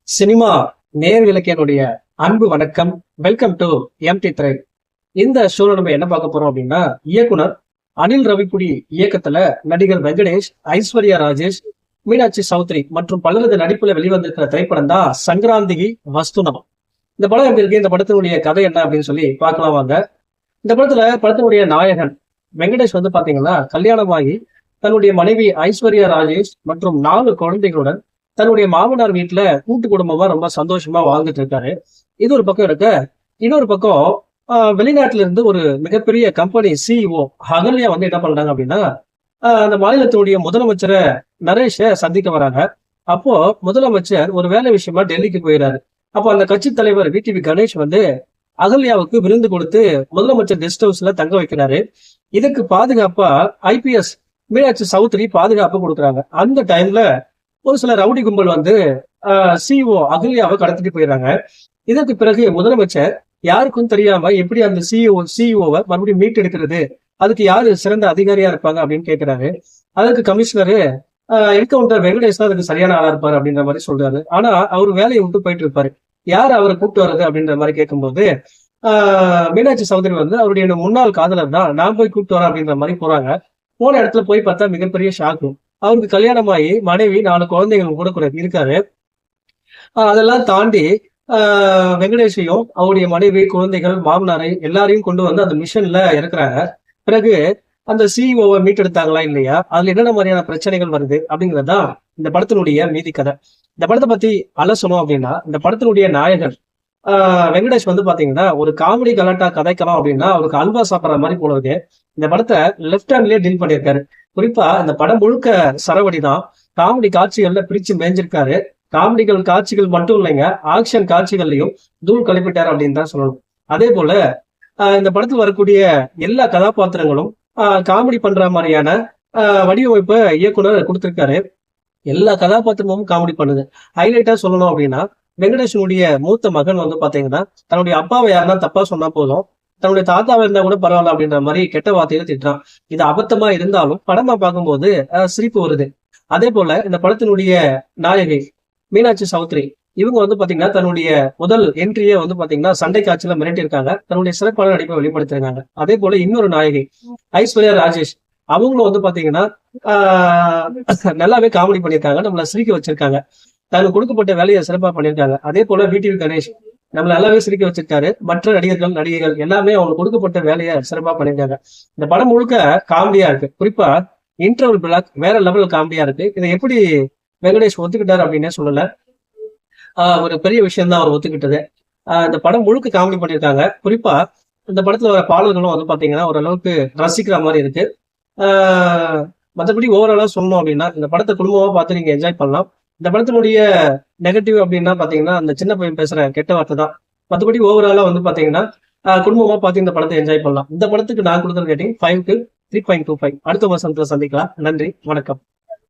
Cinema நேயர்களுக்கு என்னுடைய அன்பு வணக்கம். வெல்கம் டு எம்டி திரை. இந்த ஷோல நம்ம என்ன பார்க்க போறோம் அப்படின்னா, இயக்குனர் அனில் ரவிக்குடி இயக்கத்துல நடிகர் வெங்கடேஷ், ஐஸ்வர்யா ராஜேஷ், மீனாட்சி சௌத்ரி மற்றும் பலரது நடிப்புல வெளிவந்திருக்கிற திரைப்படம் தான் சங்கராந்திகி வஸ்துனம். இந்த படம் எப்படி இருக்கு, இந்த படத்தினுடைய கதை என்ன அப்படின்னு சொல்லி பார்க்கலாம் வாங்க. இந்த படத்தினுடைய நாயகன் வெங்கடேஷ் பாத்தீங்கன்னா கல்யாணமாகி தன்னுடைய மனைவி ஐஸ்வர்யா ராஜேஷ் மற்றும் 4 குழந்தைகளுடன் தன்னுடைய மாமனார் வீட்டுல கூட்டு குடும்பமா ரொம்ப சந்தோஷமா வாழ்ந்துட்டு இருக்காரு. இது ஒரு பக்கம் இருக்க, இன்னொரு பக்கம் வெளிநாட்டுல இருந்து ஒரு மிகப்பெரிய கம்பெனி சிஇஓ அகல்யா என்ன பண்றாங்க அப்படின்னா, அந்த மாநிலத்தினுடைய முதலமைச்சரை நரேஷை சந்திக்க வராங்க. அப்போ முதலமைச்சர் ஒரு வேலை விஷயமா டெல்லிக்கு போயிடாரு. அப்போ அந்த கட்சி தலைவர் விடிவி கணேஷ் அகல்யாவுக்கு விருந்து கொடுத்து முதலமைச்சர் கெஸ்ட் ஹவுஸ்ல தங்க வைக்கிறாரு. இதுக்கு பாதுகாப்பா ஐபிஎஸ் மீனாட்சி சௌத்ரி பாதுகாப்பு கொடுக்குறாங்க. அந்த டைம்ல ஒரு சில ரவுடி கும்பல் சிஇஓ அகல்யாவை கடத்திட்டு போயிடுறாங்க. இதற்கு பிறகு முதலமைச்சர் யாருக்கும் தெரியாம எப்படி அந்த சிஇஓவை மறுபடியும் மீட்டு எடுக்கிறது, அதுக்கு யாரு சிறந்த அதிகாரியா இருப்பாங்க அப்படின்னு கேட்கிறாரு. அதுக்கு கமிஷனரு என்கவுண்டர் வெங்கடேஷ் தான் அதுக்கு சரியான ஆளா இருப்பாரு அப்படின்ற மாதிரி சொல்றாரு. ஆனா அவர் வேலையை விட்டு போயிட்டு இருப்பாரு. யார் அவரை கூப்பிட்டு வர்றது அப்படின்ற மாதிரி கேட்கும்போது மீனாட்சி சௌத்ரி அவருடைய முன்னாள் காதலர் தான், நான் போய் கூப்பிட்டு வரேன் அப்படின்ற மாதிரி போறாங்க. போன இடத்துல போய் பார்த்தா மிகப்பெரிய ஷாக்கு. அவருக்கு கல்யாணமாகி மனைவி 4 குழந்தைகள் கூட இருக்காரு. அதெல்லாம் தாண்டி வெங்கடேஷையும் அவருடைய மனைவி, குழந்தைகள், மாமனாரை எல்லாரையும் கொண்டு அந்த மிஷன்ல இறக்குறாங்க. பிறகு அந்த சிஇஓவை மீட்டெடுத்தாங்களா இல்லையா, அதுல என்னென்ன மாதிரியான பிரச்சனைகள் வருது அப்படிங்கறதுதான் இந்த படத்தினுடைய மீதி கதை. இந்த படத்தை பத்தி அலசணும் அப்படின்னா, இந்த படத்தினுடைய நாயகன் வெங்கடேஷ் பாத்தீங்கன்னா ஒரு காமெடி கலாட்டா கதைக்கலாம் அப்படின்னா அவருக்கு அல்வா சாப்பிட்ற மாதிரி போல இருக்கு. இந்த படத்தை லெப்ட் ஹேண்ட்லயே டீல் பண்ணியிருக்காரு. குறிப்பா இந்த படம் முழுக்க சரவடி தான். காமெடி காட்சிகள்ல பிரிச்சு மேய்ஞ்சிருக்காரு. காட்சிகள் மட்டும் இல்லைங்க, ஆக்ஷன் காட்சிகள்லையும் தூள் கழிப்பிட்டாரு அப்படின்னு தான் சொல்லணும். அதே போல இந்த படத்தில் வரக்கூடிய எல்லா கதாபாத்திரங்களும் காமெடி பண்ற மாதிரியான வடிவமைப்பை இயக்குனர் கொடுத்திருக்காரு. எல்லா கதாபாத்திரமும் காமெடி பண்ணுது. ஹைலைட்டா சொல்லணும் அப்படின்னா, வெங்கடேஷனுடைய மூத்த மகன் பாத்தீங்கன்னா தன்னுடைய அப்பாவை யாருன்னா தப்பா சொன்னா போதும், தன்னுடைய தாத்தாவை இருந்தா கூட பரவாயில்ல அப்படின்ற மாதிரி கெட்ட வார்த்தையில திட்டுறான். இது அபத்தமா இருந்தாலும் படமா பார்க்கும்போது சிரிப்பு வருது. அதே போல இந்த படத்தினுடைய நாயகி மீனாட்சி சௌத்ரி இவங்க பாத்தீங்கன்னா தன்னுடைய முதல் என்ட்ரியே பாத்தீங்கன்னா சண்டை காட்சியில மிரட்டி இருக்காங்க. தன்னுடைய சிறப்பான நடிப்பை வெளிப்படுத்திருக்காங்க. அதே போல இன்னொரு நாயகி ஐஸ்வர்யா ராஜேஷ் அவங்களும் பாத்தீங்கன்னா நல்லாவே காமெடி பண்ணியிருக்காங்க, நம்மள சிரிக்க வச்சிருக்காங்க. தனக்கு கொடுக்கப்பட்ட வேலையை சிறப்பா பண்ணியிருக்காங்க. அதே போல விடிவி கணேஷ் நம்மள நல்லாவே சிரிக்க வச்சிருக்காரு. மற்ற நடிகைகள் எல்லாமே அவங்க கொடுக்கப்பட்ட வேலையை சிறப்பா பண்ணியிருக்காங்க. இந்த படம் முழுக்க காமெடியா இருக்கு. குறிப்பா இன்டர்வல் பிளாக் வேற லெவல் காமெடியா இருக்கு. இதை எப்படி வெங்கடேஷ் ஒத்துக்கிட்டாரு அப்படின்னே சொல்லல, ஒரு பெரிய விஷயம் தான் அவர் ஒத்துக்கிட்டது. இந்த படம் முழுக்க காமெடி பண்ணியிருக்காங்க. குறிப்பா இந்த படத்துல வர பாடல்களும் பாத்தீங்கன்னா ஓரளவுக்கு ரசிக்கிற மாதிரி இருக்கு. மற்றபடி ஓவராலா சொல்லணும் அப்படின்னா, இந்த படத்தை குடும்பமா பார்த்து நீங்க என்ஜாய் பண்ணலாம். இந்த படத்தினுடைய நெகட்டிவ் அப்படின்னா பாத்தீங்கன்னா அந்த சின்ன பையன் பேசுற கெட்ட வார்த்தை தான். மற்றபடி ஓவராலா பாத்தீங்கன்னா குடும்பமா பார்த்து இந்த படத்தை என்ஜாய் பண்ணலாம். இந்த படத்துக்கு நான் கொடுத்த ரேட்டிங் 5 to 3.25. அடுத்த வருஷத்துல சந்திக்கலாம். நன்றி, வணக்கம்.